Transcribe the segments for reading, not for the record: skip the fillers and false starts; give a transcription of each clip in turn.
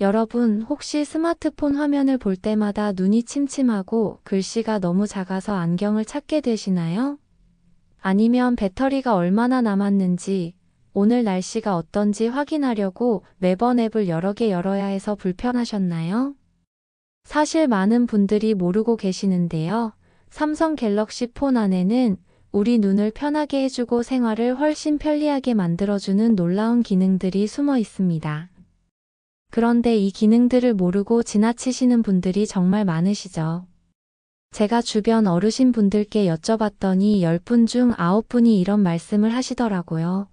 여러분, 혹시 스마트폰 화면을 볼 때마다 눈이 침침하고 글씨가 너무 작아서 안경을 찾게 되시나요? 아니면 배터리가 얼마나 남았는지, 오늘 날씨가 어떤지 확인하려고 매번 앱을 여러 개 열어야 해서 불편하셨나요? 사실 많은 분들이 모르고 계시는데요. 삼성 갤럭시 폰 안에는 우리 눈을 편하게 해주고 생활을 훨씬 편리하게 만들어주는 놀라운 기능들이 숨어 있습니다. 그런데 이 기능들을 모르고 지나치시는 분들이 정말 많으시죠. 제가 주변 어르신 분들께 여쭤봤더니 10분 중 9분이 이런 말씀을 하시더라고요.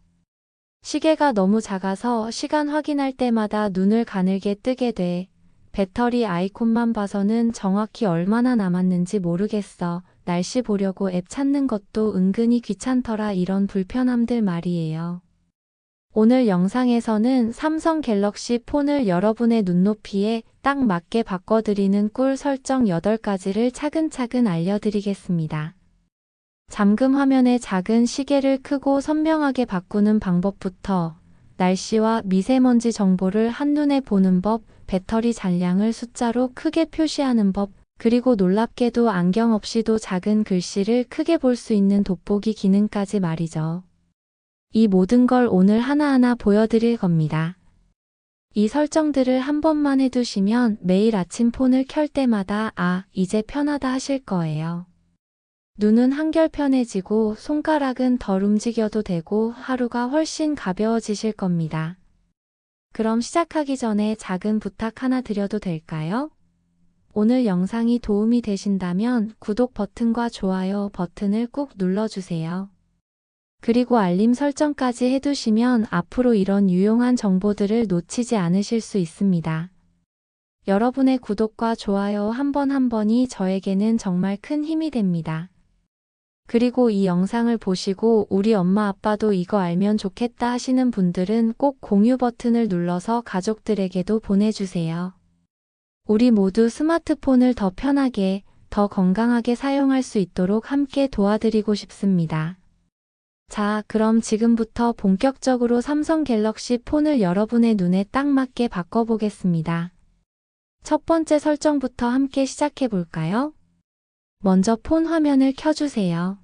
시계가 너무 작아서 시간 확인할 때마다 눈을 가늘게 뜨게 돼. 배터리 아이콘만 봐서는 정확히 얼마나 남았는지 모르겠어. 날씨 보려고 앱 찾는 것도 은근히 귀찮더라. 이런 불편함들 말이에요. 오늘 영상에서는 삼성 갤럭시 폰을 여러분의 눈높이에 딱 맞게 바꿔드리는 꿀 설정 8가지를 차근차근 알려드리겠습니다. 잠금 화면의 작은 시계를 크고 선명하게 바꾸는 방법부터 날씨와 미세먼지 정보를 한눈에 보는 법, 배터리 잔량을 숫자로 크게 표시하는 법, 그리고 놀랍게도 안경 없이도 작은 글씨를 크게 볼 수 있는 돋보기 기능까지 말이죠. 이 모든 걸 오늘 하나하나 보여드릴 겁니다. 이 설정들을 한 번만 해두시면 매일 아침 폰을 켤 때마다 이제 편하다 하실 거예요. 눈은 한결 편해지고 손가락은 덜 움직여도 되고 하루가 훨씬 가벼워지실 겁니다. 그럼 시작하기 전에 작은 부탁 하나 드려도 될까요? 오늘 영상이 도움이 되신다면 구독 버튼과 좋아요 버튼을 꾹 눌러주세요. 그리고 알림 설정까지 해두시면 앞으로 이런 유용한 정보들을 놓치지 않으실 수 있습니다. 여러분의 구독과 좋아요 한 번 한 번이 저에게는 정말 큰 힘이 됩니다. 그리고 이 영상을 보시고 우리 엄마 아빠도 이거 알면 좋겠다 하시는 분들은 꼭 공유 버튼을 눌러서 가족들에게도 보내주세요. 우리 모두 스마트폰을 더 편하게, 더 건강하게 사용할 수 있도록 함께 도와드리고 싶습니다. 자, 그럼 지금부터 본격적으로 삼성 갤럭시 폰을 여러분의 눈에 딱 맞게 바꿔보겠습니다. 첫 번째 설정부터 함께 시작해 볼까요? 먼저 폰 화면을 켜주세요.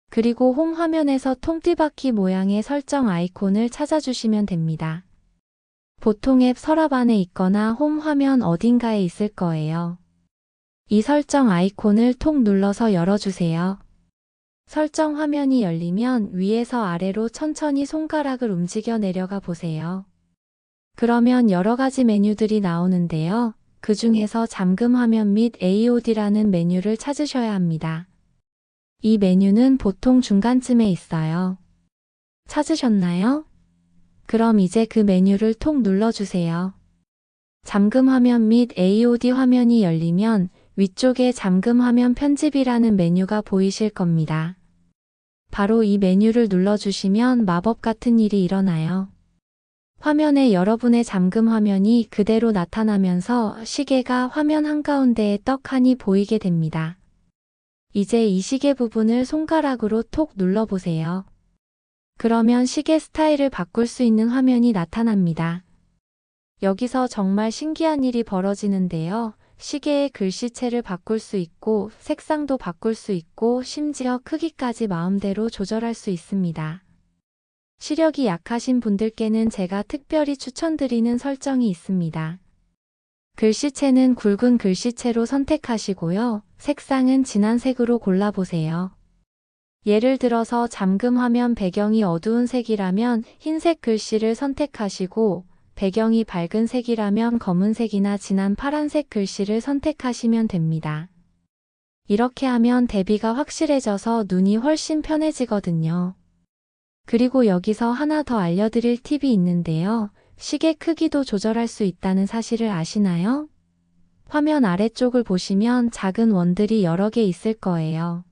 그리고 홈 화면에서 통띠바퀴 모양의 설정 아이콘을 찾아주시면 됩니다. 보통 앱 서랍 안에 있거나 홈 화면 어딘가에 있을 거예요. 이 설정 아이콘을 톡 눌러서 열어주세요. 설정 화면이 열리면 위에서 아래로 천천히 손가락을 움직여 내려가 보세요. 그러면 여러 가지 메뉴들이 나오는데요. 그 중에서 잠금 화면 및 AOD라는 메뉴를 찾으셔야 합니다. 이 메뉴는 보통 중간쯤에 있어요. 찾으셨나요? 그럼 이제 그 메뉴를 톡 눌러주세요. 잠금 화면 및 AOD 화면이 열리면 위쪽에 잠금 화면 편집이라는 메뉴가 보이실 겁니다. 바로 이 메뉴를 눌러주시면 마법 같은 일이 일어나요. 화면에 여러분의 잠금 화면이 그대로 나타나면서 시계가 화면 한가운데에 떡하니 보이게 됩니다. 이제 이 시계 부분을 손가락으로 톡 눌러보세요. 그러면 시계 스타일을 바꿀 수 있는 화면이 나타납니다. 여기서 정말 신기한 일이 벌어지는데요. 시계의 글씨체를 바꿀 수 있고 색상도 바꿀 수 있고 심지어 크기까지 마음대로 조절할 수 있습니다. 시력이 약하신 분들께는 제가 특별히 추천드리는 설정이 있습니다. 글씨체는 굵은 글씨체로 선택하시고요. 색상은 진한 색으로 골라보세요. 예를 들어서 잠금 화면 배경이 어두운 색이라면 흰색 글씨를 선택하시고 배경이 밝은 색이라면 검은색이나 진한 파란색 글씨를 선택하시면 됩니다. 이렇게 하면 대비가 확실해져서 눈이 훨씬 편해지거든요. 그리고 여기서 하나 더 알려드릴 팁이 있는데요. 시계 크기도 조절할 수 있다는 사실을 아시나요? 화면 아래쪽을 보시면 작은 원들이 여러 개 있을 거예요.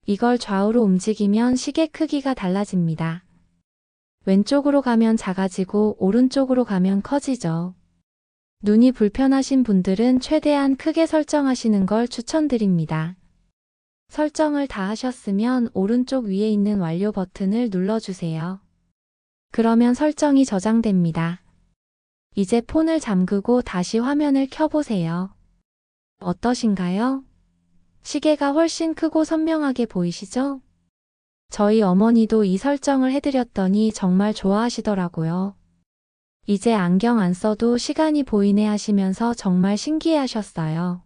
이걸 좌우로 움직이면 시계 크기가 달라집니다. 왼쪽으로 가면 작아지고 오른쪽으로 가면 커지죠. 눈이 불편하신 분들은 최대한 크게 설정하시는 걸 추천드립니다. 설정을 다 하셨으면 오른쪽 위에 있는 완료 버튼을 눌러주세요. 그러면 설정이 저장됩니다. 이제 폰을 잠그고 다시 화면을 켜보세요. 어떠신가요? 시계가 훨씬 크고 선명하게 보이시죠? 저희 어머니도 이 설정을 해드렸더니 정말 좋아하시더라고요. 이제 안경 안 써도 시간이 보이네 하시면서 정말 신기해 하셨어요.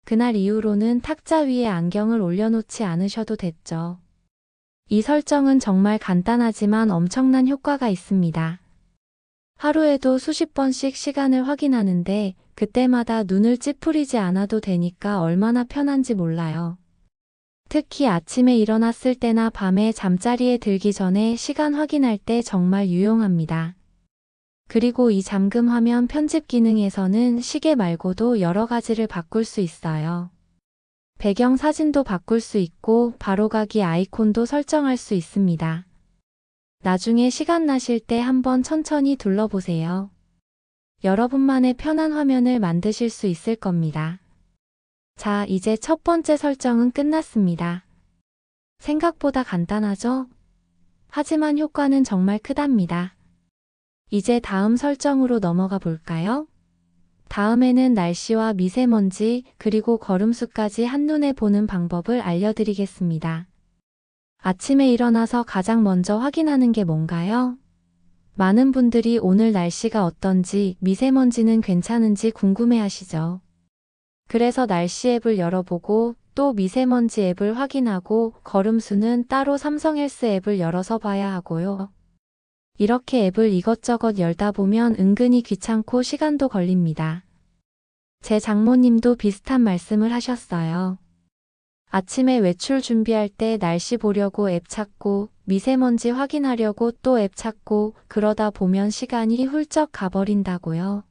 그날 이후로는 탁자 위에 안경을 올려놓지 않으셔도 됐죠. 이 설정은 정말 간단하지만 엄청난 효과가 있습니다. 하루에도 수십 번씩 시간을 확인하는데 그때마다 눈을 찌푸리지 않아도 되니까 얼마나 편한지 몰라요. 특히 아침에 일어났을 때나 밤에 잠자리에 들기 전에 시간 확인할 때 정말 유용합니다. 그리고 이 잠금 화면 편집 기능에서는 시계 말고도 여러 가지를 바꿀 수 있어요. 배경 사진도 바꿀 수 있고 바로가기 아이콘도 설정할 수 있습니다. 나중에 시간 나실 때 한번 천천히 둘러보세요. 여러분만의 편한 화면을 만드실 수 있을 겁니다. 자, 이제 첫 번째 설정은 끝났습니다. 생각보다 간단하죠? 하지만 효과는 정말 크답니다. 이제 다음 설정으로 넘어가 볼까요? 다음에는 날씨와 미세먼지 그리고 걸음수까지 한눈에 보는 방법을 알려드리겠습니다. 아침에 일어나서 가장 먼저 확인하는 게 뭔가요? 많은 분들이 오늘 날씨가 어떤지, 미세먼지는 괜찮은지 궁금해 하시죠. 그래서 날씨 앱을 열어보고 또 미세먼지 앱을 확인하고 걸음수는 따로 삼성 헬스 앱을 열어서 봐야 하고요. 이렇게 앱을 이것저것 열다 보면 은근히 귀찮고 시간도 걸립니다. 제 장모님도 비슷한 말씀을 하셨어요. 아침에 외출 준비할 때 날씨 보려고 앱 찾고 미세먼지 확인하려고 또 앱 찾고 그러다 보면 시간이 훌쩍 가버린다고요.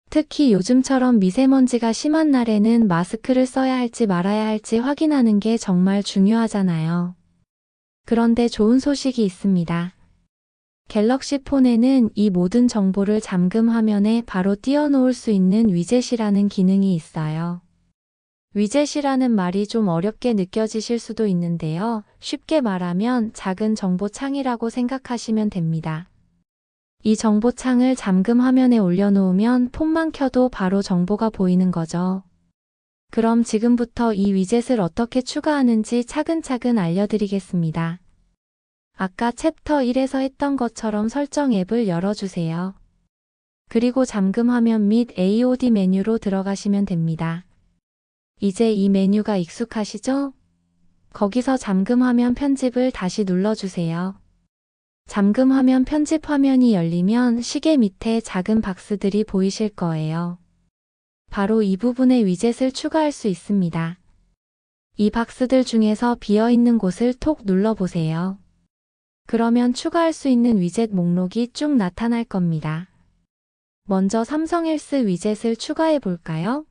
특히 요즘처럼 미세먼지가 심한 날에는 마스크를 써야 할지 말아야 할지 확인하는 게 정말 중요하잖아요. 그런데 좋은 소식이 있습니다. 갤럭시 폰에는 이 모든 정보를 잠금 화면에 바로 띄워놓을 수 있는 위젯이라는 기능이 있어요. 위젯이라는 말이 좀 어렵게 느껴지실 수도 있는데요. 쉽게 말하면 작은 정보창이라고 생각하시면 됩니다. 이 정보창을 잠금 화면에 올려놓으면 폰만 켜도 바로 정보가 보이는 거죠. 그럼 지금부터 이 위젯을 어떻게 추가하는지 차근차근 알려드리겠습니다. 아까 챕터 1에서 했던 것처럼 설정 앱을 열어주세요. 그리고 잠금 화면 및 AOD 메뉴로 들어가시면 됩니다. 이제 이 메뉴가 익숙하시죠? 거기서 잠금 화면 편집을 다시 눌러주세요. 잠금 화면 편집 화면이 열리면 시계 밑에 작은 박스들이 보이실 거예요. 바로 이 부분에 위젯을 추가할 수 있습니다. 이 박스들 중에서 비어있는 곳을 톡 눌러보세요. 그러면 추가할 수 있는 위젯 목록이 쭉 나타날 겁니다. 먼저 삼성 헬스 위젯을 추가해 볼까요?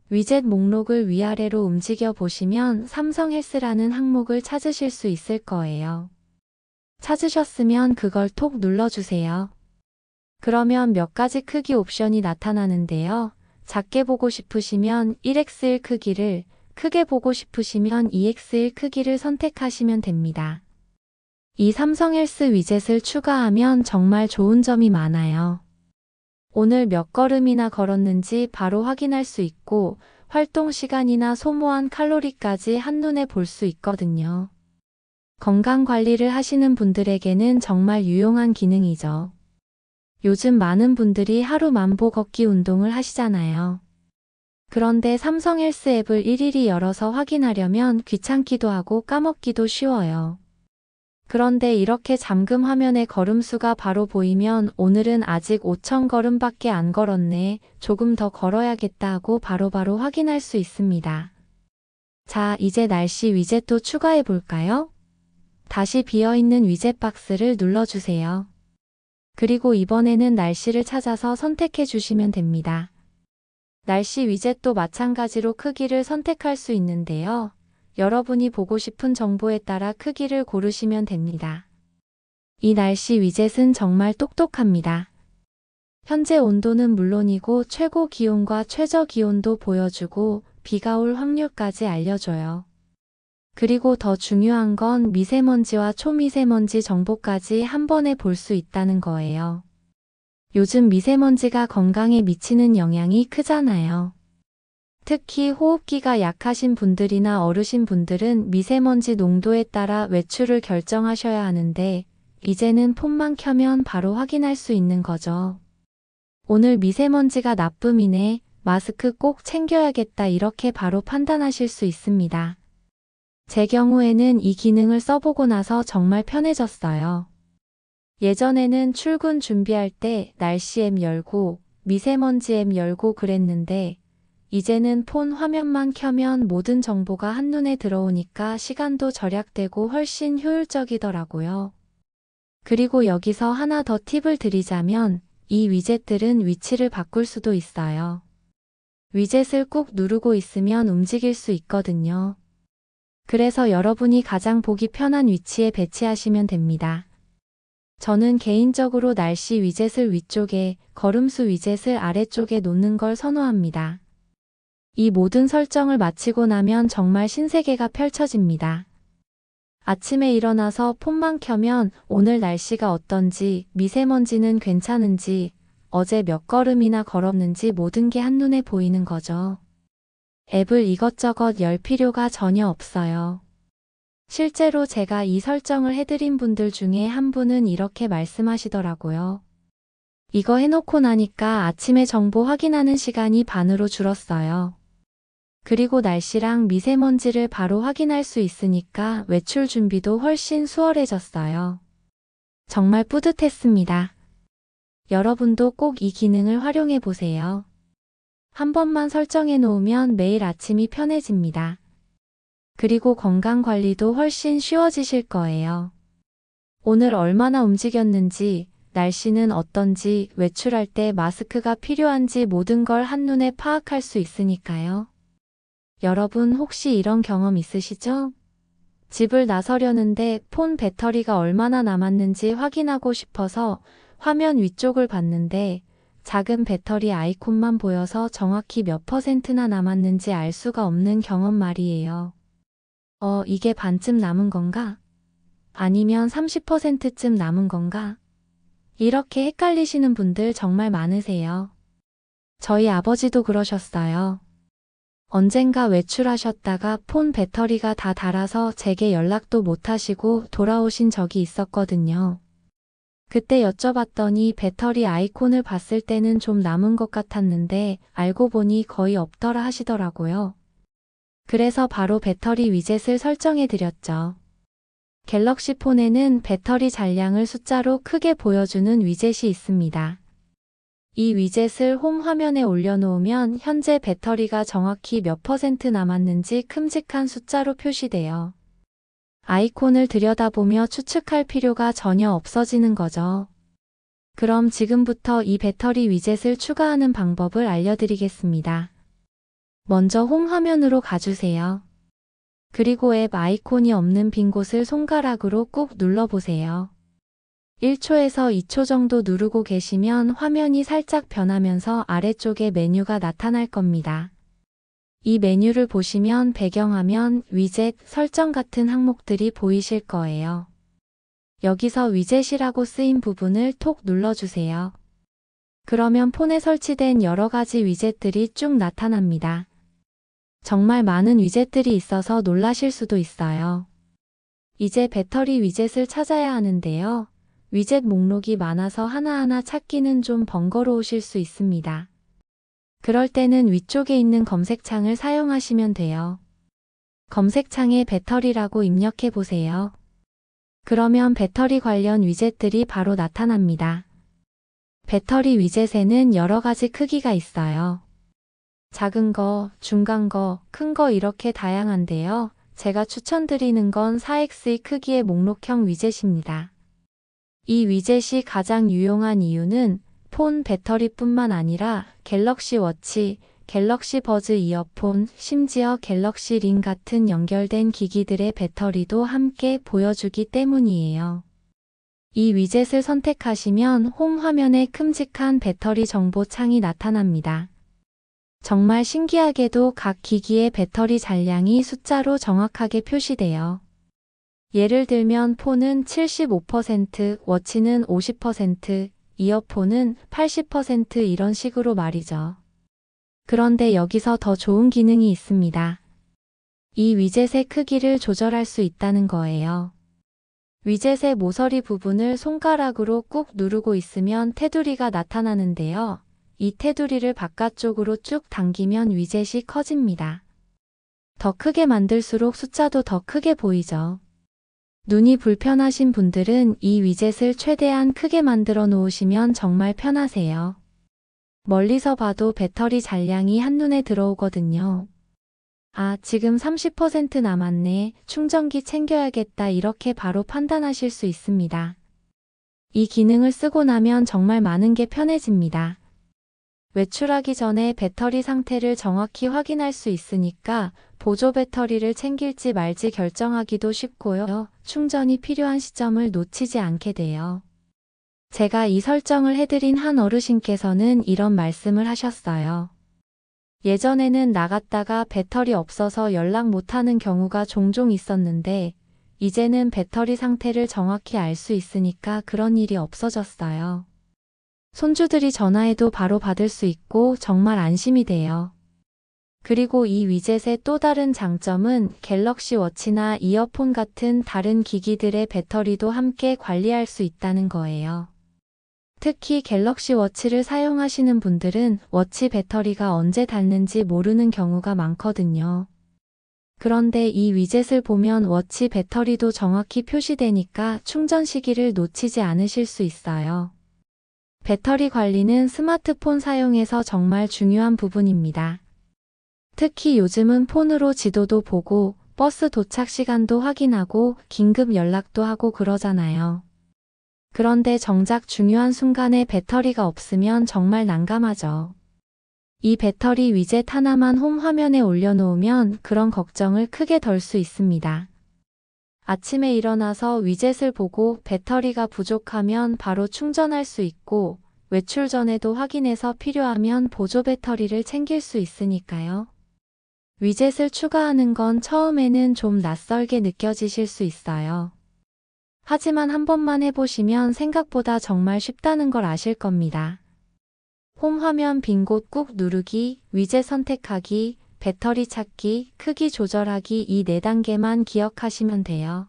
위젯 목록을 위아래로 움직여 보시면 삼성 헬스라는 항목을 찾으실 수 있을 거예요. 찾으셨으면 그걸 톡 눌러주세요. 그러면 몇 가지 크기 옵션이 나타나는데요. 작게 보고 싶으시면 1x1 크기를, 크게 보고 싶으시면 2x1 크기를 선택하시면 됩니다. 이 삼성 헬스 위젯을 추가하면 정말 좋은 점이 많아요. 오늘 몇 걸음이나 걸었는지 바로 확인할 수 있고 활동 시간이나 소모한 칼로리까지 한눈에 볼 수 있거든요. 건강 관리를 하시는 분들에게는 정말 유용한 기능이죠. 요즘 많은 분들이 하루 만보 걷기 운동을 하시잖아요. 그런데 삼성 헬스 앱을 일일이 열어서 확인하려면 귀찮기도 하고 까먹기도 쉬워요. 그런데 이렇게 잠금 화면에 걸음수가 바로 보이면 오늘은 아직 5,000걸음밖에 안 걸었네, 조금 더 걸어야겠다 하고 바로바로 확인할 수 있습니다. 자, 이제 날씨 위젯도 추가해 볼까요? 다시 비어있는 위젯 박스를 눌러주세요. 그리고 이번에는 날씨를 찾아서 선택해 주시면 됩니다. 날씨 위젯도 마찬가지로 크기를 선택할 수 있는데요. 여러분이 보고 싶은 정보에 따라 크기를 고르시면 됩니다. 이 날씨 위젯은 정말 똑똑합니다. 현재 온도는 물론이고 최고 기온과 최저 기온도 보여주고 비가 올 확률까지 알려줘요. 그리고 더 중요한 건 미세먼지와 초미세먼지 정보까지 한 번에 볼 수 있다는 거예요. 요즘 미세먼지가 건강에 미치는 영향이 크잖아요. 특히 호흡기가 약하신 분들이나 어르신 분들은 미세먼지 농도에 따라 외출을 결정하셔야 하는데 이제는 폰만 켜면 바로 확인할 수 있는 거죠. 오늘 미세먼지가 나쁨이네, 마스크 꼭 챙겨야겠다 이렇게 바로 판단하실 수 있습니다. 제 경우에는 이 기능을 써보고 나서 정말 편해졌어요. 예전에는 출근 준비할 때 날씨 앱 열고 미세먼지 앱 열고 그랬는데 이제는 폰 화면만 켜면 모든 정보가 한눈에 들어오니까 시간도 절약되고 훨씬 효율적이더라고요. 그리고 여기서 하나 더 팁을 드리자면 이 위젯들은 위치를 바꿀 수도 있어요. 위젯을 꾹 누르고 있으면 움직일 수 있거든요. 그래서 여러분이 가장 보기 편한 위치에 배치하시면 됩니다. 저는 개인적으로 날씨 위젯을 위쪽에, 걸음수 위젯을 아래쪽에 놓는 걸 선호합니다. 이 모든 설정을 마치고 나면 정말 신세계가 펼쳐집니다. 아침에 일어나서 폰만 켜면 오늘 날씨가 어떤지, 미세먼지는 괜찮은지, 어제 몇 걸음이나 걸었는지 모든 게 한눈에 보이는 거죠. 앱을 이것저것 열 필요가 전혀 없어요. 실제로 제가 이 설정을 해드린 분들 중에 한 분은 이렇게 말씀하시더라고요. 이거 해놓고 나니까 아침에 정보 확인하는 시간이 반으로 줄었어요. 그리고 날씨랑 미세먼지를 바로 확인할 수 있으니까 외출 준비도 훨씬 수월해졌어요. 정말 뿌듯했습니다. 여러분도 꼭 이 기능을 활용해 보세요. 한 번만 설정해 놓으면 매일 아침이 편해집니다. 그리고 건강 관리도 훨씬 쉬워지실 거예요. 오늘 얼마나 움직였는지, 날씨는 어떤지, 외출할 때 마스크가 필요한지 모든 걸 한눈에 파악할 수 있으니까요. 여러분 혹시 이런 경험 있으시죠? 집을 나서려는데 폰 배터리가 얼마나 남았는지 확인하고 싶어서 화면 위쪽을 봤는데 작은 배터리 아이콘만 보여서 정확히 몇 %나 남았는지 알 수가 없는 경험 말이에요. 이게 반쯤 남은 건가? 아니면 30%쯤 남은 건가? 이렇게 헷갈리시는 분들 정말 많으세요. 저희 아버지도 그러셨어요. 언젠가 외출하셨다가 폰 배터리가 다 닳아서 제게 연락도 못 하시고 돌아오신 적이 있었거든요. 그때 여쭤봤더니 배터리 아이콘을 봤을 때는 좀 남은 것 같았는데 알고 보니 거의 없더라 하시더라고요. 그래서 바로 배터리 위젯을 설정해 드렸죠. 갤럭시 폰에는 배터리 잔량을 숫자로 크게 보여주는 위젯이 있습니다. 이 위젯을 홈 화면에 올려놓으면 현재 배터리가 정확히 몇 % 남았는지 큼직한 숫자로 표시돼요. 아이콘을 들여다보며 추측할 필요가 전혀 없어지는 거죠. 그럼 지금부터 이 배터리 위젯을 추가하는 방법을 알려드리겠습니다. 먼저 홈 화면으로 가주세요. 그리고 앱 아이콘이 없는 빈 곳을 손가락으로 꾹 눌러보세요. 1초에서 2초 정도 누르고 계시면 화면이 살짝 변하면서 아래쪽에 메뉴가 나타날 겁니다. 이 메뉴를 보시면 배경화면, 위젯, 설정 같은 항목들이 보이실 거예요. 여기서 위젯이라고 쓰인 부분을 톡 눌러주세요. 그러면 폰에 설치된 여러 가지 위젯들이 쭉 나타납니다. 정말 많은 위젯들이 있어서 놀라실 수도 있어요. 이제 배터리 위젯을 찾아야 하는데요. 위젯 목록이 많아서 하나하나 찾기는 좀 번거로우실 수 있습니다. 그럴 때는 위쪽에 있는 검색창을 사용하시면 돼요. 검색창에 배터리라고 입력해 보세요. 그러면 배터리 관련 위젯들이 바로 나타납니다. 배터리 위젯에는 여러 가지 크기가 있어요. 작은 거, 중간 거, 큰 거 이렇게 다양한데요. 제가 추천드리는 건 4X 크기의 목록형 위젯입니다. 이 위젯이 가장 유용한 이유는 폰 배터리뿐만 아니라 갤럭시 워치, 갤럭시 버즈 이어폰, 심지어 갤럭시 링 같은 연결된 기기들의 배터리도 함께 보여주기 때문이에요. 이 위젯을 선택하시면 홈 화면에 큼직한 배터리 정보 창이 나타납니다. 정말 신기하게도 각 기기의 배터리 잔량이 숫자로 정확하게 표시돼요. 예를 들면 폰은 75%, 워치는 50%, 이어폰은 80% 이런 식으로 말이죠. 그런데 여기서 더 좋은 기능이 있습니다. 이 위젯의 크기를 조절할 수 있다는 거예요. 위젯의 모서리 부분을 손가락으로 꾹 누르고 있으면 테두리가 나타나는데요. 이 테두리를 바깥쪽으로 쭉 당기면 위젯이 커집니다. 더 크게 만들수록 숫자도 더 크게 보이죠. 눈이 불편하신 분들은 이 위젯을 최대한 크게 만들어 놓으시면 정말 편하세요. 멀리서 봐도 배터리 잔량이 한눈에 들어오거든요. 아, 지금 30% 남았네. 충전기 챙겨야겠다. 이렇게 바로 판단하실 수 있습니다. 이 기능을 쓰고 나면 정말 많은 게 편해집니다. 외출하기 전에 배터리 상태를 정확히 확인할 수 있으니까 보조 배터리를 챙길지 말지 결정하기도 쉽고요. 충전이 필요한 시점을 놓치지 않게 돼요. 제가 이 설정을 해드린 한 어르신께서는 이런 말씀을 하셨어요. 예전에는 나갔다가 배터리 없어서 연락 못하는 경우가 종종 있었는데 이제는 배터리 상태를 정확히 알 수 있으니까 그런 일이 없어졌어요. 손주들이 전화해도 바로 받을 수 있고 정말 안심이 돼요. 그리고 이 위젯의 또 다른 장점은 갤럭시 워치나 이어폰 같은 다른 기기들의 배터리도 함께 관리할 수 있다는 거예요. 특히 갤럭시 워치를 사용하시는 분들은 워치 배터리가 언제 닳는지 모르는 경우가 많거든요. 그런데 이 위젯을 보면 워치 배터리도 정확히 표시되니까 충전 시기를 놓치지 않으실 수 있어요. 배터리 관리는 스마트폰 사용에서 정말 중요한 부분입니다. 특히 요즘은 폰으로 지도도 보고 버스 도착 시간도 확인하고 긴급 연락도 하고 그러잖아요. 그런데 정작 중요한 순간에 배터리가 없으면 정말 난감하죠. 이 배터리 위젯 하나만 홈 화면에 올려놓으면 그런 걱정을 크게 덜 수 있습니다. 아침에 일어나서 위젯을 보고 배터리가 부족하면 바로 충전할 수 있고 외출 전에도 확인해서 필요하면 보조 배터리를 챙길 수 있으니까요. 위젯을 추가하는 건 처음에는 좀 낯설게 느껴지실 수 있어요. 하지만 한 번만 해보시면 생각보다 정말 쉽다는 걸 아실 겁니다. 홈 화면 빈 곳 꾹 누르기, 위젯 선택하기, 배터리 찾기, 크기 조절하기 이 4단계만 기억하시면 돼요.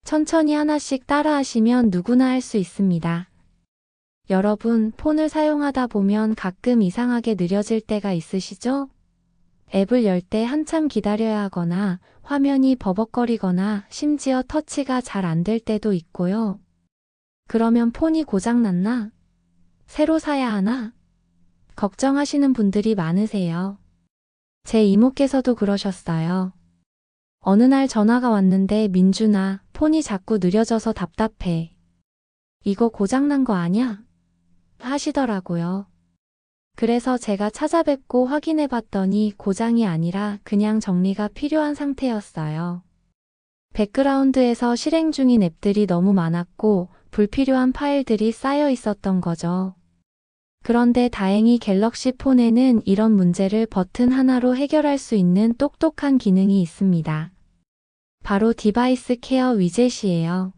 천천히 하나씩 따라하시면 누구나 할 수 있습니다. 여러분, 폰을 사용하다 보면 가끔 이상하게 느려질 때가 있으시죠? 앱을 열 때 한참 기다려야 하거나 화면이 버벅거리거나 심지어 터치가 잘 안 될 때도 있고요. 그러면 폰이 고장났나? 새로 사야 하나? 걱정하시는 분들이 많으세요. 제 이모께서도 그러셨어요. 어느 날 전화가 왔는데 민준아, 폰이 자꾸 느려져서 답답해. 이거 고장난 거 아냐? 하시더라고요. 그래서 제가 찾아뵙고 확인해 봤더니 고장이 아니라 그냥 정리가 필요한 상태였어요. 백그라운드에서 실행 중인 앱들이 너무 많았고 불필요한 파일들이 쌓여 있었던 거죠. 그런데 다행히 갤럭시 폰에는 이런 문제를 버튼 하나로 해결할 수 있는 똑똑한 기능이 있습니다. 바로 디바이스 케어 위젯이에요.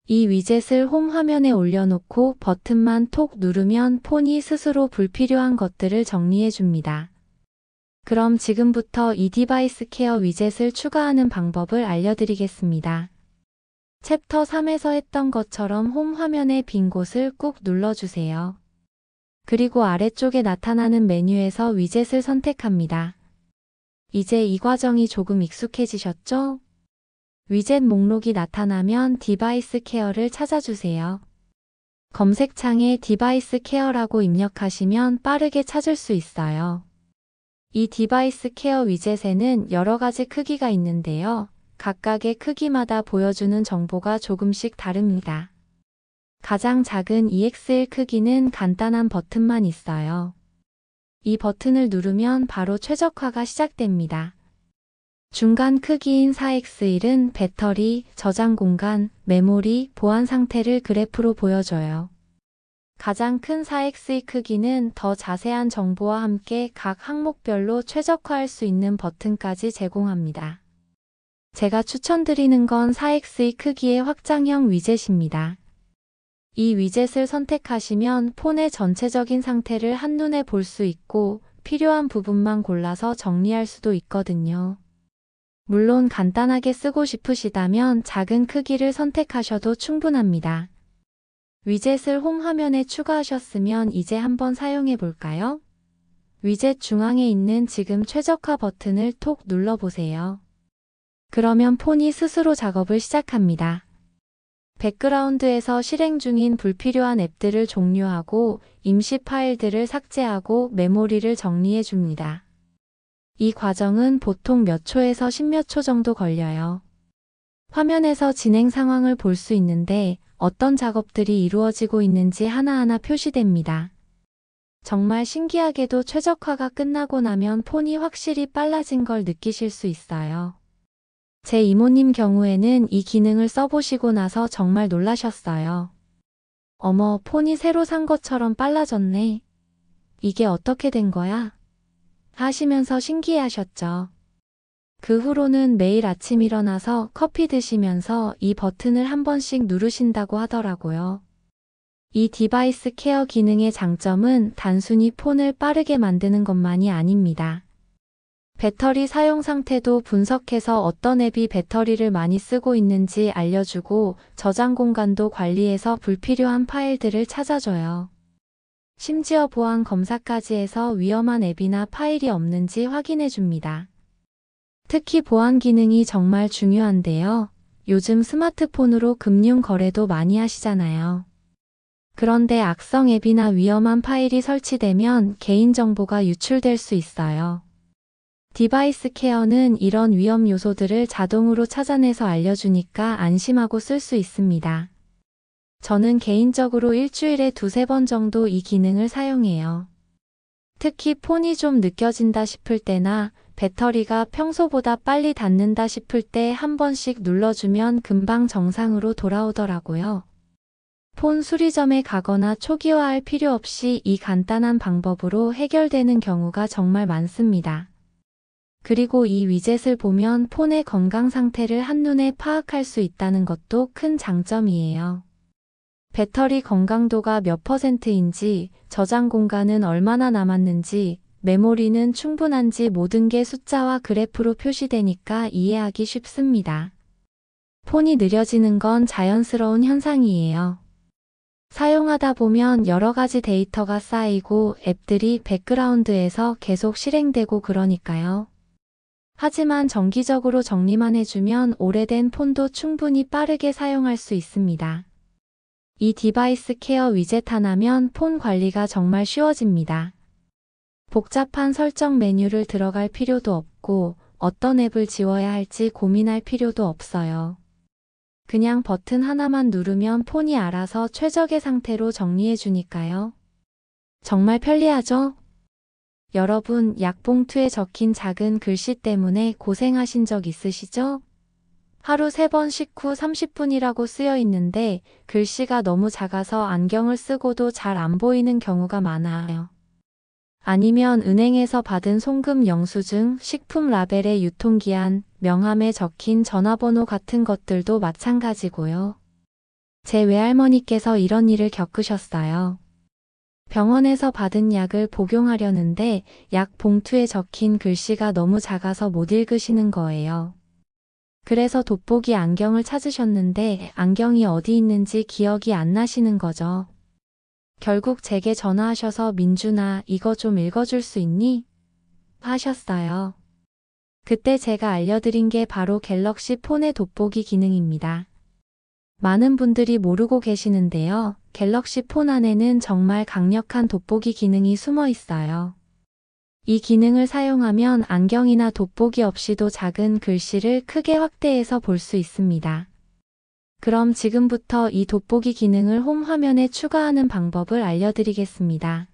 이 위젯을 홈 화면에 올려놓고 버튼만 톡 누르면 폰이 스스로 불필요한 것들을 정리해 줍니다. 그럼 지금부터 이 디바이스 케어 위젯을 추가하는 방법을 알려드리겠습니다. 챕터 3에서 했던 것처럼 홈 화면의 빈 곳을 꾹 눌러주세요. 그리고 아래쪽에 나타나는 메뉴에서 위젯을 선택합니다. 이제 이 과정이 조금 익숙해지셨죠? 위젯 목록이 나타나면 디바이스 케어를 찾아주세요. 검색창에 디바이스 케어라고 입력하시면 빠르게 찾을 수 있어요. 이 디바이스 케어 위젯에는 여러 가지 크기가 있는데요. 각각의 크기마다 보여주는 정보가 조금씩 다릅니다. 가장 작은 EX1 크기는 간단한 버튼만 있어요. 이 버튼을 누르면 바로 최적화가 시작됩니다. 중간 크기인 4X1은 배터리, 저장 공간, 메모리, 보안 상태를 그래프로 보여줘요. 가장 큰 4X2 크기는 더 자세한 정보와 함께 각 항목별로 최적화할 수 있는 버튼까지 제공합니다. 제가 추천드리는 건 4X2 크기의 확장형 위젯입니다. 이 위젯을 선택하시면 폰의 전체적인 상태를 한눈에 볼 수 있고 필요한 부분만 골라서 정리할 수도 있거든요. 물론 간단하게 쓰고 싶으시다면 작은 크기를 선택하셔도 충분합니다. 위젯을 홈 화면에 추가하셨으면 이제 한번 사용해 볼까요? 위젯 중앙에 있는 지금 최적화 버튼을 톡 눌러보세요. 그러면 폰이 스스로 작업을 시작합니다. 백그라운드에서 실행 중인 불필요한 앱들을 종료하고 임시 파일들을 삭제하고 메모리를 정리해 줍니다. 이 과정은 보통 몇 초에서 10몇 초 정도 걸려요. 화면에서 진행 상황을 볼 수 있는데 어떤 작업들이 이루어지고 있는지 하나하나 표시됩니다. 정말 신기하게도 최적화가 끝나고 나면 폰이 확실히 빨라진 걸 느끼실 수 있어요. 제 이모님 경우에는 이 기능을 써보시고 나서 정말 놀라셨어요. 어머, 폰이 새로 산 것처럼 빨라졌네. 이게 어떻게 된 거야? 하시면서 신기해하셨죠. 그 후로는 매일 아침 일어나서 커피 드시면서 이 버튼을 한 번씩 누르신다고 하더라고요. 이 디바이스 케어 기능의 장점은 단순히 폰을 빠르게 만드는 것만이 아닙니다. 배터리 사용 상태도 분석해서 어떤 앱이 배터리를 많이 쓰고 있는지 알려주고 저장 공간도 관리해서 불필요한 파일들을 찾아줘요. 심지어 보안 검사까지 해서 위험한 앱이나 파일이 없는지 확인해줍니다. 특히 보안 기능이 정말 중요한데요. 요즘 스마트폰으로 금융 거래도 많이 하시잖아요. 그런데 악성 앱이나 위험한 파일이 설치되면 개인정보가 유출될 수 있어요. 디바이스 케어는 이런 위험 요소들을 자동으로 찾아내서 알려주니까 안심하고 쓸 수 있습니다. 저는 개인적으로 일주일에 2~3번 정도 이 기능을 사용해요. 특히 폰이 좀 느껴진다 싶을 때나 배터리가 평소보다 빨리 닿는다 싶을 때 한 번씩 눌러주면 금방 정상으로 돌아오더라고요. 폰 수리점에 가거나 초기화할 필요 없이 이 간단한 방법으로 해결되는 경우가 정말 많습니다. 그리고 이 위젯을 보면 폰의 건강 상태를 한눈에 파악할 수 있다는 것도 큰 장점이에요. 배터리 건강도가 몇 %인지, 저장 공간은 얼마나 남았는지, 메모리는 충분한지 모든 게 숫자와 그래프로 표시되니까 이해하기 쉽습니다. 폰이 느려지는 건 자연스러운 현상이에요. 사용하다 보면 여러 가지 데이터가 쌓이고 앱들이 백그라운드에서 계속 실행되고 그러니까요. 하지만 정기적으로 정리만 해주면 오래된 폰도 충분히 빠르게 사용할 수 있습니다. 이 디바이스 케어 위젯 하나면 폰 관리가 정말 쉬워집니다. 복잡한 설정 메뉴를 들어갈 필요도 없고 어떤 앱을 지워야 할지 고민할 필요도 없어요. 그냥 버튼 하나만 누르면 폰이 알아서 최적의 상태로 정리해 주니까요. 정말 편리하죠? 여러분, 약봉투에 적힌 작은 글씨 때문에 고생하신 적 있으시죠? 하루 3번 식후 30분이라고 쓰여 있는데 글씨가 너무 작아서 안경을 쓰고도 잘 안 보이는 경우가 많아요. 아니면 은행에서 받은 송금 영수증, 식품 라벨의 유통기한, 명함에 적힌 전화번호 같은 것들도 마찬가지고요. 제 외할머니께서 이런 일을 겪으셨어요. 병원에서 받은 약을 복용하려는데 약 봉투에 적힌 글씨가 너무 작아서 못 읽으시는 거예요. 그래서 돋보기 안경을 찾으셨는데 안경이 어디 있는지 기억이 안 나시는 거죠. 결국 제게 전화하셔서 민준아, 이거 좀 읽어줄 수 있니? 하셨어요. 그때 제가 알려드린 게 바로 갤럭시 폰의 돋보기 기능입니다. 많은 분들이 모르고 계시는데요. 갤럭시 폰 안에는 정말 강력한 돋보기 기능이 숨어 있어요. 이 기능을 사용하면 안경이나 돋보기 없이도 작은 글씨를 크게 확대해서 볼 수 있습니다. 그럼 지금부터 이 돋보기 기능을 홈 화면에 추가하는 방법을 알려드리겠습니다.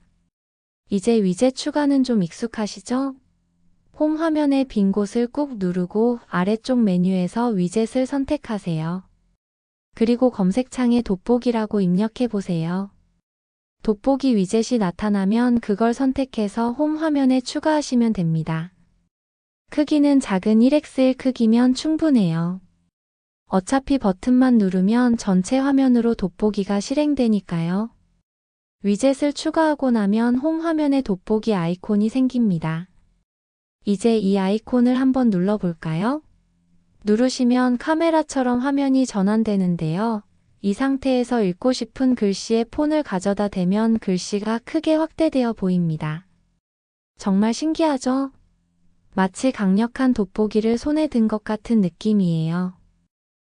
이제 위젯 추가는 좀 익숙하시죠? 홈 화면의 빈 곳을 꾹 누르고 아래쪽 메뉴에서 위젯을 선택하세요. 그리고 검색창에 돋보기라고 입력해 보세요. 돋보기 위젯이 나타나면 그걸 선택해서 홈 화면에 추가하시면 됩니다. 크기는 작은 1x1 크기면 충분해요. 어차피 버튼만 누르면 전체 화면으로 돋보기가 실행되니까요. 위젯을 추가하고 나면 홈 화면에 돋보기 아이콘이 생깁니다. 이제 이 아이콘을 한번 눌러볼까요? 누르시면 카메라처럼 화면이 전환되는데요. 이 상태에서 읽고 싶은 글씨에 폰을 가져다 대면 글씨가 크게 확대되어 보입니다. 정말 신기하죠? 마치 강력한 돋보기를 손에 든 것 같은 느낌이에요.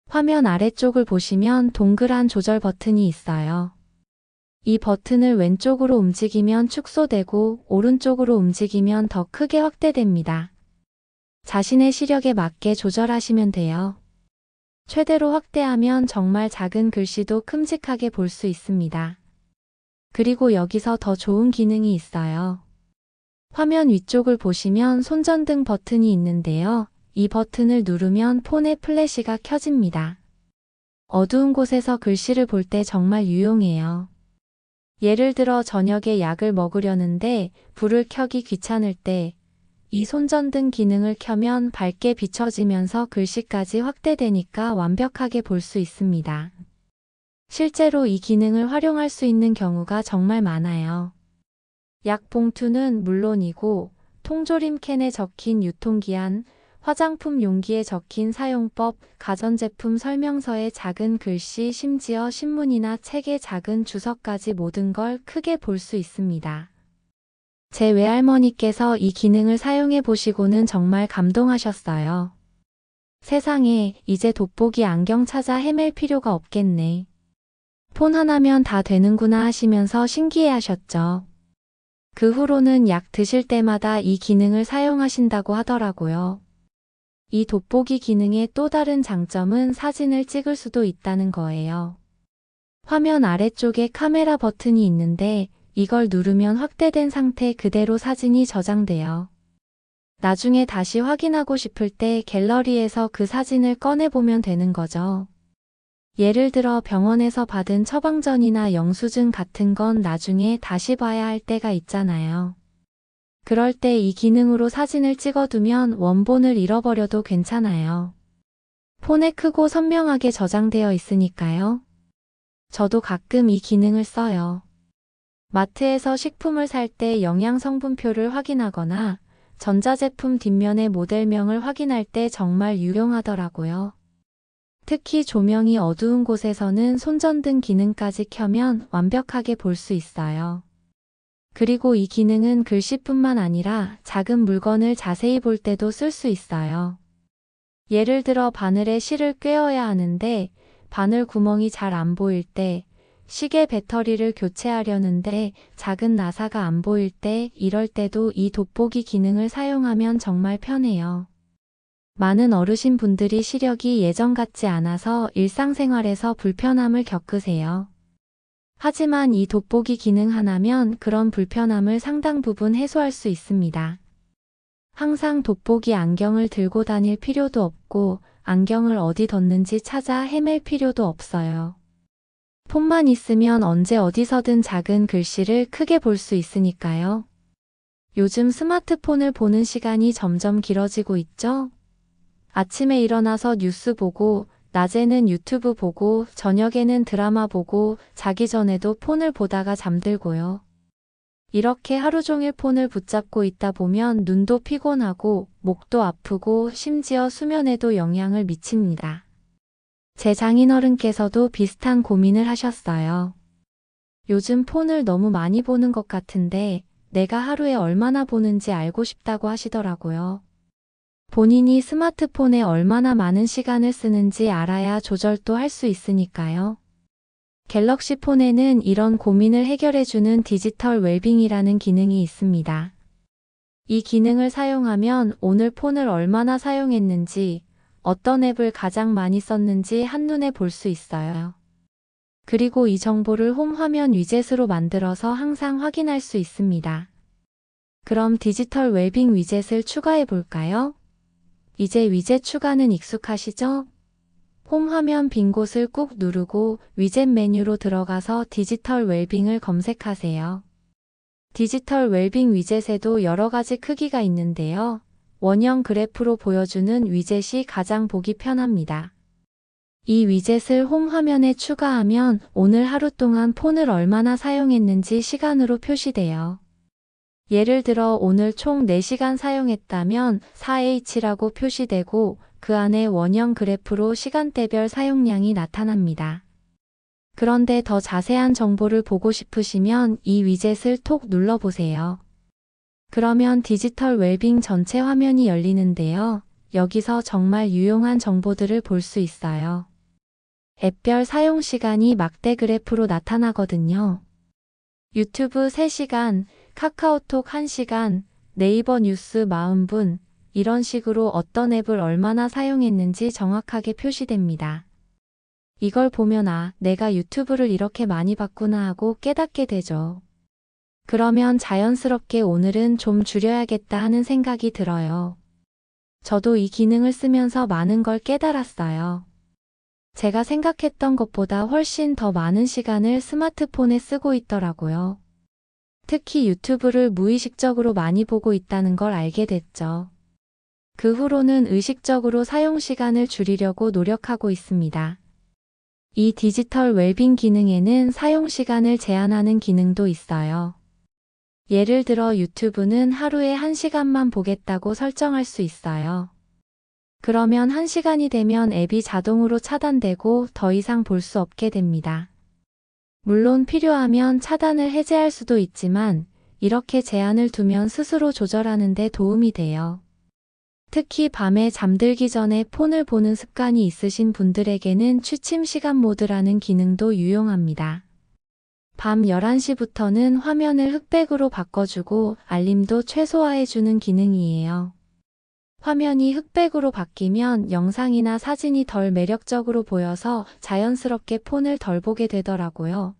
화면 아래쪽을 보시면 동그란 조절 버튼이 있어요. 이 버튼을 왼쪽으로 움직이면 축소되고 오른쪽으로 움직이면 더 크게 확대됩니다. 자신의 시력에 맞게 조절하시면 돼요. 최대로 확대하면 정말 작은 글씨도 큼직하게 볼 수 있습니다. 그리고 여기서 더 좋은 기능이 있어요. 화면 위쪽을 보시면 손전등 버튼이 있는데요. 이 버튼을 누르면 폰의 플래시가 켜집니다. 어두운 곳에서 글씨를 볼 때 정말 유용해요. 예를 들어 저녁에 약을 먹으려는데 불을 켜기 귀찮을 때 이 손전등 기능을 켜면 밝게 비춰지면서 글씨까지 확대되니까 완벽하게 볼 수 있습니다. 실제로 이 기능을 활용할 수 있는 경우가 정말 많아요. 약 봉투는 물론이고 통조림 캔에 적힌 유통기한, 화장품 용기에 적힌 사용법, 가전제품 설명서에 작은 글씨, 심지어 신문이나 책의 작은 주석까지 모든 걸 크게 볼 수 있습니다. 제 외할머니께서 이 기능을 사용해 보시고는 정말 감동하셨어요. 세상에, 이제 돋보기 안경 찾아 헤맬 필요가 없겠네. 폰 하나면 다 되는구나 하시면서 신기해 하셨죠. 그 후로는 약 드실 때마다 이 기능을 사용하신다고 하더라고요. 이 돋보기 기능의 또 다른 장점은 사진을 찍을 수도 있다는 거예요. 화면 아래쪽에 카메라 버튼이 있는데 이걸 누르면 확대된 상태 그대로 사진이 저장돼요. 나중에 다시 확인하고 싶을 때 갤러리에서 그 사진을 꺼내보면 되는 거죠. 예를 들어 병원에서 받은 처방전이나 영수증 같은 건 나중에 다시 봐야 할 때가 있잖아요. 그럴 때 이 기능으로 사진을 찍어두면 원본을 잃어버려도 괜찮아요. 폰에 크고 선명하게 저장되어 있으니까요. 저도 가끔 이 기능을 써요. 마트에서 식품을 살 때 영양 성분표를 확인하거나 전자제품 뒷면의 모델명을 확인할 때 정말 유용하더라고요. 특히 조명이 어두운 곳에서는 손전등 기능까지 켜면 완벽하게 볼 수 있어요. 그리고 이 기능은 글씨뿐만 아니라 작은 물건을 자세히 볼 때도 쓸 수 있어요. 예를 들어 바늘에 실을 꿰어야 하는데 바늘 구멍이 잘 안 보일 때, 시계 배터리를 교체하려는데 작은 나사가 안 보일 때, 이럴 때도 이 돋보기 기능을 사용하면 정말 편해요. 많은 어르신분들이 시력이 예전 같지 않아서 일상생활에서 불편함을 겪으세요. 하지만 이 돋보기 기능 하나면 그런 불편함을 상당 부분 해소할 수 있습니다. 항상 돋보기 안경을 들고 다닐 필요도 없고 안경을 어디 뒀는지 찾아 헤맬 필요도 없어요. 폰만 있으면 언제 어디서든 작은 글씨를 크게 볼 수 있으니까요. 요즘 스마트폰을 보는 시간이 점점 길어지고 있죠? 아침에 일어나서 뉴스 보고, 낮에는 유튜브 보고, 저녁에는 드라마 보고, 자기 전에도 폰을 보다가 잠들고요. 이렇게 하루 종일 폰을 붙잡고 있다 보면 눈도 피곤하고, 목도 아프고, 심지어 수면에도 영향을 미칩니다. 제 장인어른께서도 비슷한 고민을 하셨어요. 요즘 폰을 너무 많이 보는 것 같은데, 내가 하루에 얼마나 보는지 알고 싶다고 하시더라고요. 본인이 스마트폰에 얼마나 많은 시간을 쓰는지 알아야 조절도 할 수 있으니까요. 갤럭시 폰에는 이런 고민을 해결해주는 디지털 웰빙이라는 기능이 있습니다. 이 기능을 사용하면 오늘 폰을 얼마나 사용했는지, 어떤 앱을 가장 많이 썼는지 한눈에 볼 수 있어요. 그리고 이 정보를 홈 화면 위젯으로 만들어서 항상 확인할 수 있습니다. 그럼 디지털 웰빙 위젯을 추가해 볼까요? 이제 위젯 추가는 익숙하시죠? 홈 화면 빈 곳을 꾹 누르고 위젯 메뉴로 들어가서 디지털 웰빙을 검색하세요. 디지털 웰빙 위젯에도 여러 가지 크기가 있는데요. 원형 그래프로 보여주는 위젯이 가장 보기 편합니다. 이 위젯을 홈 화면에 추가하면 오늘 하루 동안 폰을 얼마나 사용했는지 시간으로 표시돼요. 예를 들어 오늘 총 4시간 사용했다면 4H라고 표시되고 그 안에 원형 그래프로 시간대별 사용량이 나타납니다. 그런데 더 자세한 정보를 보고 싶으시면 이 위젯을 톡 눌러보세요. 그러면 디지털 웰빙 전체 화면이 열리는데요. 여기서 정말 유용한 정보들을 볼 수 있어요. 앱별 사용 시간이 막대 그래프로 나타나거든요. 유튜브 3시간, 카카오톡 1시간, 네이버 뉴스 40분, 이런 식으로 어떤 앱을 얼마나 사용했는지 정확하게 표시됩니다. 이걸 보면 내가 유튜브를 이렇게 많이 봤구나 하고 깨닫게 되죠. 그러면 자연스럽게 오늘은 좀 줄여야겠다 하는 생각이 들어요. 저도 이 기능을 쓰면서 많은 걸 깨달았어요. 제가 생각했던 것보다 훨씬 더 많은 시간을 스마트폰에 쓰고 있더라고요. 특히 유튜브를 무의식적으로 많이 보고 있다는 걸 알게 됐죠. 그 후로는 의식적으로 사용 시간을 줄이려고 노력하고 있습니다. 이 디지털 웰빙 기능에는 사용 시간을 제한하는 기능도 있어요. 예를 들어 유튜브는 하루에 1시간만 보겠다고 설정할 수 있어요. 그러면 1시간이 되면 앱이 자동으로 차단되고 더 이상 볼 수 없게 됩니다. 물론 필요하면 차단을 해제할 수도 있지만 이렇게 제한을 두면 스스로 조절하는 데 도움이 돼요. 특히 밤에 잠들기 전에 폰을 보는 습관이 있으신 분들에게는 취침 시간 모드라는 기능도 유용합니다. 밤 11시부터는 화면을 흑백으로 바꿔주고 알림도 최소화해주는 기능이에요. 화면이 흑백으로 바뀌면 영상이나 사진이 덜 매력적으로 보여서 자연스럽게 폰을 덜 보게 되더라고요.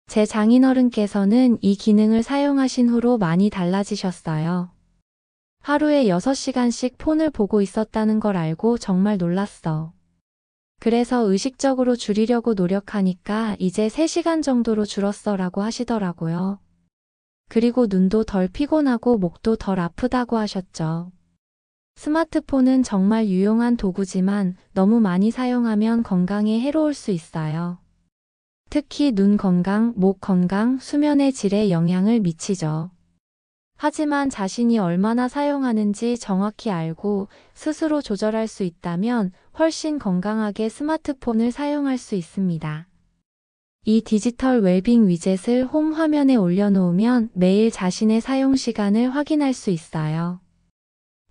제 장인어른께서는 이 기능을 사용하신 후로 많이 달라지셨어요. 하루에 6시간씩 폰을 보고 있었다는 걸 알고 정말 놀랐어. 그래서 의식적으로 줄이려고 노력하니까 이제 3시간 정도로 줄었어라고 하시더라고요. 그리고 눈도 덜 피곤하고 목도 덜 아프다고 하셨죠. 스마트폰은 정말 유용한 도구지만 너무 많이 사용하면 건강에 해로울 수 있어요. 특히 눈 건강, 목 건강, 수면의 질에 영향을 미치죠. 하지만 자신이 얼마나 사용하는지 정확히 알고 스스로 조절할 수 있다면 훨씬 건강하게 스마트폰을 사용할 수 있습니다. 이 디지털 웰빙 위젯을 홈 화면에 올려놓으면 매일 자신의 사용 시간을 확인할 수 있어요.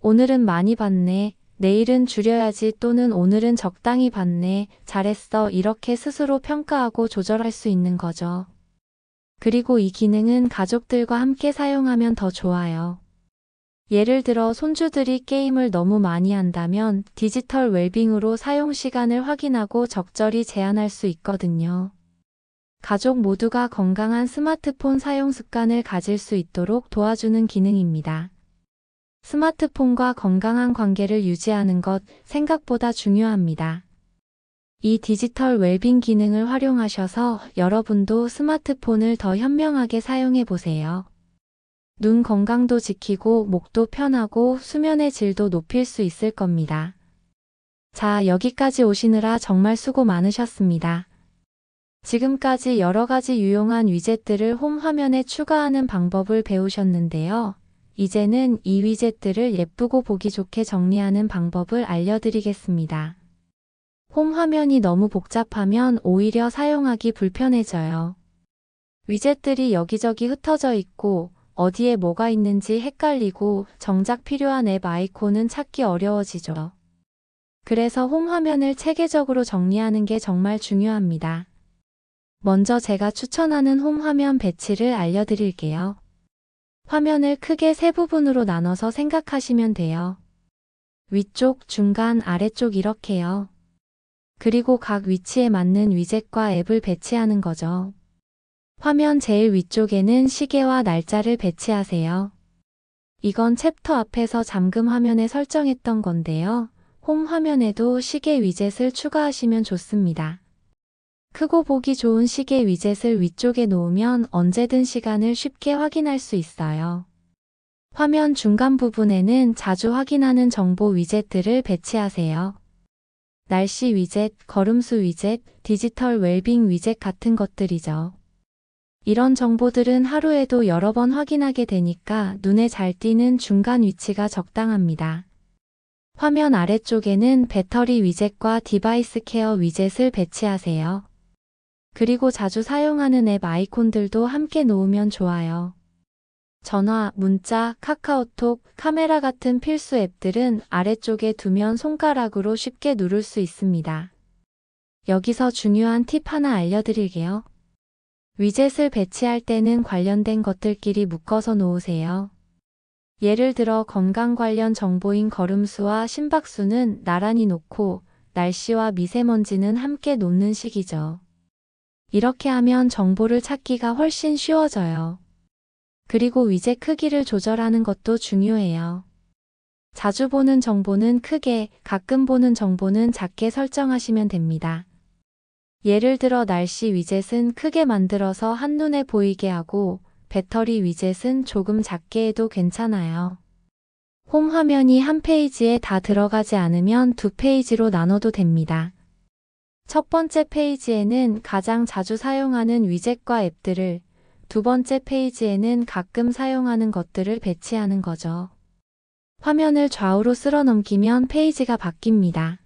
오늘은 많이 봤네, 내일은 줄여야지 또는 오늘은 적당히 봤네, 잘했어 이렇게 스스로 평가하고 조절할 수 있는 거죠. 그리고 이 기능은 가족들과 함께 사용하면 더 좋아요. 예를 들어 손주들이 게임을 너무 많이 한다면 디지털 웰빙으로 사용 시간을 확인하고 적절히 제한할 수 있거든요. 가족 모두가 건강한 스마트폰 사용 습관을 가질 수 있도록 도와주는 기능입니다. 스마트폰과 건강한 관계를 유지하는 것 생각보다 중요합니다. 이 디지털 웰빙 기능을 활용하셔서 여러분도 스마트폰을 더 현명하게 사용해 보세요. 눈 건강도 지키고 목도 편하고 수면의 질도 높일 수 있을 겁니다. 자, 여기까지 오시느라 정말 수고 많으셨습니다. 지금까지 여러 가지 유용한 위젯들을 홈 화면에 추가하는 방법을 배우셨는데요. 이제는 이 위젯들을 예쁘고 보기 좋게 정리하는 방법을 알려드리겠습니다. 홈 화면이 너무 복잡하면 오히려 사용하기 불편해져요. 위젯들이 여기저기 흩어져 있고 어디에 뭐가 있는지 헷갈리고 정작 필요한 앱 아이콘은 찾기 어려워지죠. 그래서 홈 화면을 체계적으로 정리하는 게 정말 중요합니다. 먼저 제가 추천하는 홈 화면 배치를 알려드릴게요. 화면을 크게 3부분으로 나눠서 생각하시면 돼요. 위쪽, 중간, 아래쪽 이렇게요. 그리고 각 위치에 맞는 위젯과 앱을 배치하는 거죠. 화면 제일 위쪽에는 시계와 날짜를 배치하세요. 이건 챕터 앞에서 잠금 화면에 설정했던 건데요. 홈 화면에도 시계 위젯을 추가하시면 좋습니다. 크고 보기 좋은 시계 위젯을 위쪽에 놓으면 언제든 시간을 쉽게 확인할 수 있어요. 화면 중간 부분에는 자주 확인하는 정보 위젯들을 배치하세요. 날씨 위젯, 걸음수 위젯, 디지털 웰빙 위젯 같은 것들이죠. 이런 정보들은 하루에도 여러 번 확인하게 되니까 눈에 잘 띄는 중간 위치가 적당합니다. 화면 아래쪽에는 배터리 위젯과 디바이스 케어 위젯을 배치하세요. 그리고 자주 사용하는 앱 아이콘들도 함께 놓으면 좋아요. 전화, 문자, 카카오톡, 카메라 같은 필수 앱들은 아래쪽에 두면 손가락으로 쉽게 누를 수 있습니다. 여기서 중요한 팁 하나 알려드릴게요. 위젯을 배치할 때는 관련된 것들끼리 묶어서 놓으세요. 예를 들어 건강 관련 정보인 걸음수와 심박수는 나란히 놓고 날씨와 미세먼지는 함께 놓는 식이죠. 이렇게 하면 정보를 찾기가 훨씬 쉬워져요. 그리고 위젯 크기를 조절하는 것도 중요해요. 자주 보는 정보는 크게, 가끔 보는 정보는 작게 설정하시면 됩니다. 예를 들어 날씨 위젯은 크게 만들어서 한눈에 보이게 하고 배터리 위젯은 조금 작게 해도 괜찮아요. 홈 화면이 한 페이지에 다 들어가지 않으면 두 페이지로 나눠도 됩니다. 첫 번째 페이지에는 가장 자주 사용하는 위젯과 앱들을, 두 번째 페이지에는 가끔 사용하는 것들을 배치하는 거죠. 화면을 좌우로 쓸어 넘기면 페이지가 바뀝니다.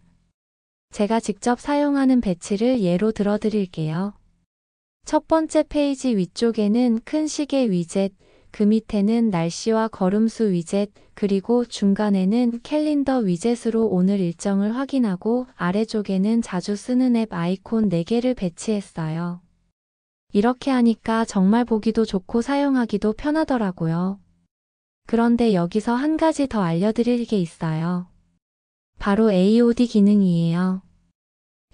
제가 직접 사용하는 배치를 예로 들어 드릴게요. 첫 번째 페이지 위쪽에는 큰 시계 위젯, 그 밑에는 날씨와 걸음수 위젯, 그리고 중간에는 캘린더 위젯으로 오늘 일정을 확인하고 아래쪽에는 자주 쓰는 앱 아이콘 4개를 배치했어요. 이렇게 하니까 정말 보기도 좋고 사용하기도 편하더라고요. 그런데 여기서 한 가지 더 알려드릴 게 있어요. 바로 AOD 기능이에요.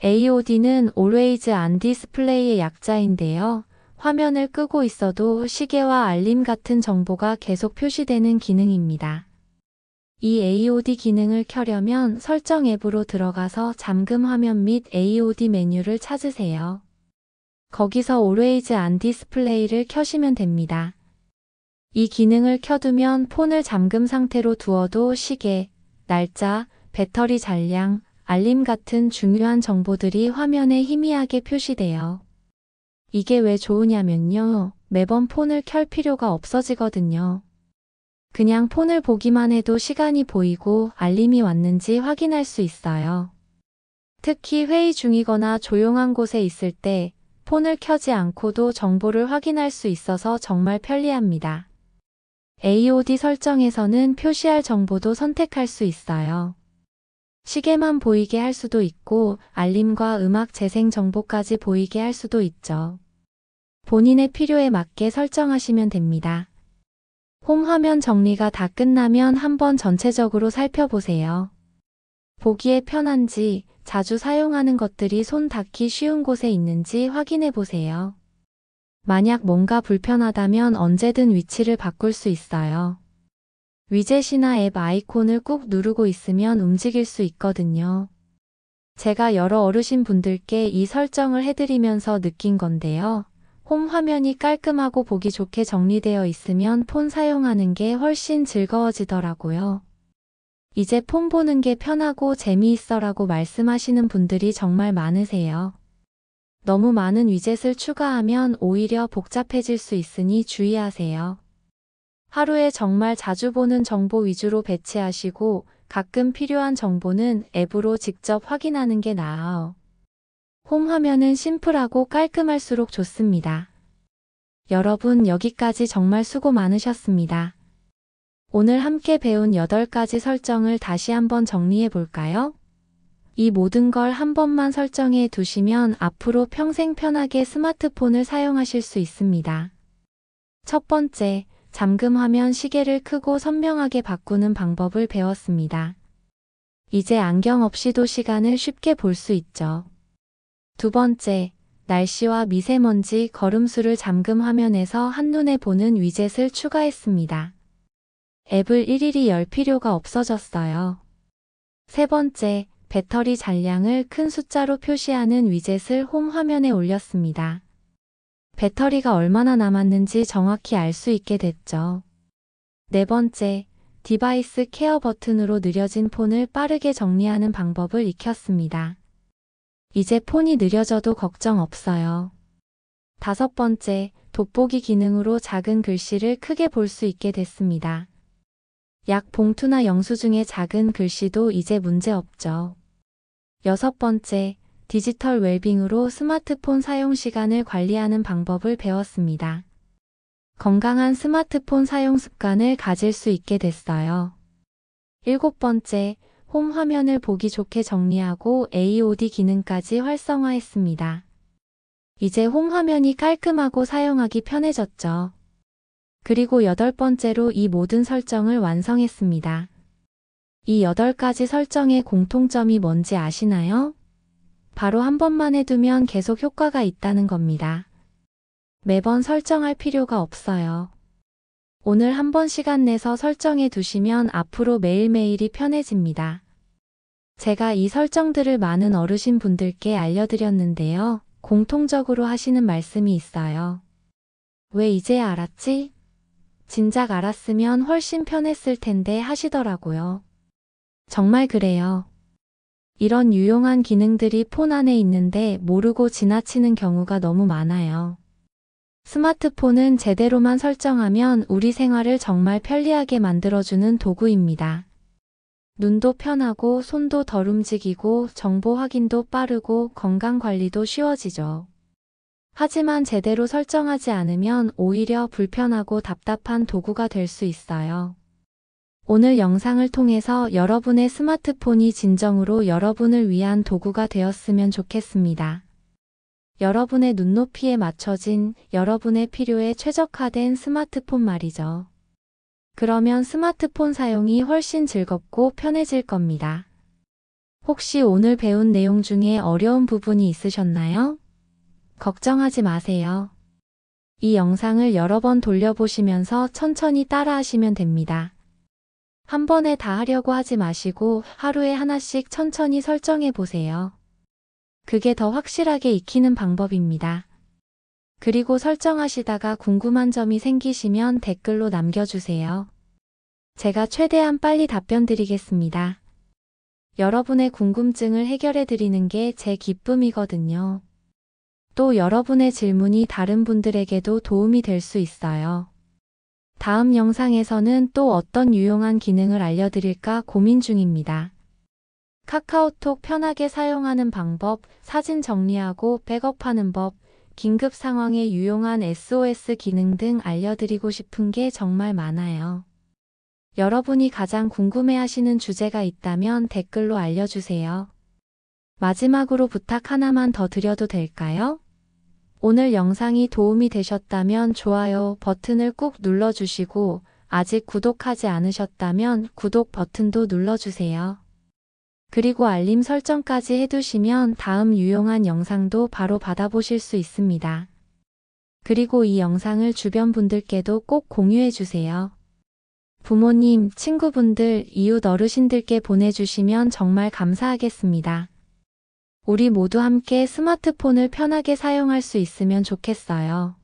AOD는 Always On Display의 약자인데요. 화면을 끄고 있어도 시계와 알림 같은 정보가 계속 표시되는 기능입니다. 이 AOD 기능을 켜려면 설정 앱으로 들어가서 잠금 화면 및 AOD 메뉴를 찾으세요. 거기서 Always On Display를 켜시면 됩니다. 이 기능을 켜두면 폰을 잠금 상태로 두어도 시계, 날짜, 배터리 잔량, 알림 같은 중요한 정보들이 화면에 희미하게 표시돼요. 이게 왜 좋으냐면요. 매번 폰을 켤 필요가 없어지거든요. 그냥 폰을 보기만 해도 시간이 보이고 알림이 왔는지 확인할 수 있어요. 특히 회의 중이거나 조용한 곳에 있을 때 폰을 켜지 않고도 정보를 확인할 수 있어서 정말 편리합니다. AOD 설정에서는 표시할 정보도 선택할 수 있어요. 시계만 보이게 할 수도 있고 알림과 음악 재생 정보까지 보이게 할 수도 있죠. 본인의 필요에 맞게 설정하시면 됩니다. 홈 화면 정리가 다 끝나면 한번 전체적으로 살펴보세요. 보기에 편한지, 자주 사용하는 것들이 손 닿기 쉬운 곳에 있는지 확인해 보세요. 만약 뭔가 불편하다면 언제든 위치를 바꿀 수 있어요. 위젯이나 앱 아이콘을 꾹 누르고 있으면 움직일 수 있거든요. 제가 여러 어르신 분들께 이 설정을 해드리면서 느낀 건데요. 홈 화면이 깔끔하고 보기 좋게 정리되어 있으면 폰 사용하는 게 훨씬 즐거워지더라고요. 이제 폰 보는 게 편하고 재미있어라고 말씀하시는 분들이 정말 많으세요. 너무 많은 위젯을 추가하면 오히려 복잡해질 수 있으니 주의하세요. 하루에 정말 자주 보는 정보 위주로 배치하시고 가끔 필요한 정보는 앱으로 직접 확인하는 게 나아요. 홈 화면은 심플하고 깔끔할수록 좋습니다. 여러분 여기까지 정말 수고 많으셨습니다. 오늘 함께 배운 8가지 설정을 다시 한번 정리해 볼까요? 이 모든 걸 한 번만 설정해 두시면 앞으로 평생 편하게 스마트폰을 사용하실 수 있습니다. 첫 번째, 잠금 화면 시계를 크고 선명하게 바꾸는 방법을 배웠습니다. 이제 안경 없이도 시간을 쉽게 볼 수 있죠. 두 번째, 날씨와 미세먼지 걸음수를 잠금 화면에서 한눈에 보는 위젯을 추가했습니다. 앱을 일일이 열 필요가 없어졌어요. 세 번째, 배터리 잔량을 큰 숫자로 표시하는 위젯을 홈 화면에 올렸습니다. 배터리가 얼마나 남았는지 정확히 알 수 있게 됐죠. 네 번째, 디바이스 케어 버튼으로 느려진 폰을 빠르게 정리하는 방법을 익혔습니다. 이제 폰이 느려져도 걱정 없어요. 5번째, 돋보기 기능으로 작은 글씨를 크게 볼 수 있게 됐습니다. 약 봉투나 영수증의 작은 글씨도 이제 문제 없죠. 6번째, 디지털 웰빙으로 스마트폰 사용 시간을 관리하는 방법을 배웠습니다. 건강한 스마트폰 사용 습관을 가질 수 있게 됐어요. 7번째, 홈 화면을 보기 좋게 정리하고 AOD 기능까지 활성화했습니다. 이제 홈 화면이 깔끔하고 사용하기 편해졌죠. 그리고 8번째로 이 모든 설정을 완성했습니다. 이 8가지 설정의 공통점이 뭔지 아시나요? 바로 한 번만 해두면 계속 효과가 있다는 겁니다. 매번 설정할 필요가 없어요. 오늘 한 번 시간 내서 설정해 두시면 앞으로 매일매일이 편해집니다. 제가 이 설정들을 많은 어르신 분들께 알려드렸는데요. 공통적으로 하시는 말씀이 있어요. 왜 이제야 알았지? 진작 알았으면 훨씬 편했을 텐데 하시더라고요. 정말 그래요. 이런 유용한 기능들이 폰 안에 있는데 모르고 지나치는 경우가 너무 많아요. 스마트폰은 제대로만 설정하면 우리 생활을 정말 편리하게 만들어주는 도구입니다. 눈도 편하고 손도 덜 움직이고 정보 확인도 빠르고 건강 관리도 쉬워지죠. 하지만 제대로 설정하지 않으면 오히려 불편하고 답답한 도구가 될 수 있어요. 오늘 영상을 통해서 여러분의 스마트폰이 진정으로 여러분을 위한 도구가 되었으면 좋겠습니다. 여러분의 눈높이에 맞춰진 여러분의 필요에 최적화된 스마트폰 말이죠. 그러면 스마트폰 사용이 훨씬 즐겁고 편해질 겁니다. 혹시 오늘 배운 내용 중에 어려운 부분이 있으셨나요? 걱정하지 마세요. 이 영상을 여러 번 돌려보시면서 천천히 따라하시면 됩니다. 한 번에 다 하려고 하지 마시고 하루에 하나씩 천천히 설정해 보세요. 그게 더 확실하게 익히는 방법입니다. 그리고 설정하시다가 궁금한 점이 생기시면 댓글로 남겨주세요. 제가 최대한 빨리 답변 드리겠습니다. 여러분의 궁금증을 해결해 드리는 게 제 기쁨이거든요. 또 여러분의 질문이 다른 분들에게도 도움이 될 수 있어요. 다음 영상에서는 또 어떤 유용한 기능을 알려드릴까 고민 중입니다. 카카오톡 편하게 사용하는 방법, 사진 정리하고 백업하는 법, 긴급 상황에 유용한 SOS 기능 등 알려드리고 싶은 게 정말 많아요. 여러분이 가장 궁금해하시는 주제가 있다면 댓글로 알려주세요. 마지막으로 부탁 하나만 더 드려도 될까요? 오늘 영상이 도움이 되셨다면 좋아요 버튼을 꾹 눌러주시고 아직 구독하지 않으셨다면 구독 버튼도 눌러주세요. 그리고 알림 설정까지 해두시면 다음 유용한 영상도 바로 받아보실 수 있습니다. 그리고 이 영상을 주변 분들께도 꼭 공유해주세요. 부모님, 친구분들, 이웃 어르신들께 보내주시면 정말 감사하겠습니다. 우리 모두 함께 스마트폰을 편하게 사용할 수 있으면 좋겠어요.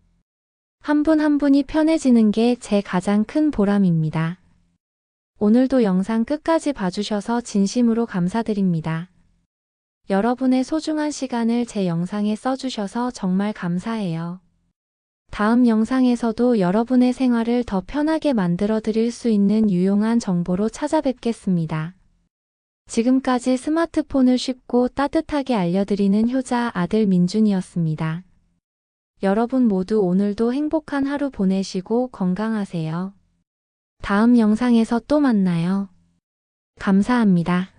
한 분 한 분이 편해지는 게 제 가장 큰 보람입니다. 오늘도 영상 끝까지 봐주셔서 진심으로 감사드립니다. 여러분의 소중한 시간을 제 영상에 써주셔서 정말 감사해요. 다음 영상에서도 여러분의 생활을 더 편하게 만들어 드릴 수 있는 유용한 정보로 찾아뵙겠습니다. 지금까지 스마트폰을 쉽고 따뜻하게 알려드리는 효자 아들 민준이었습니다. 여러분 모두 오늘도 행복한 하루 보내시고 건강하세요. 다음 영상에서 또 만나요. 감사합니다.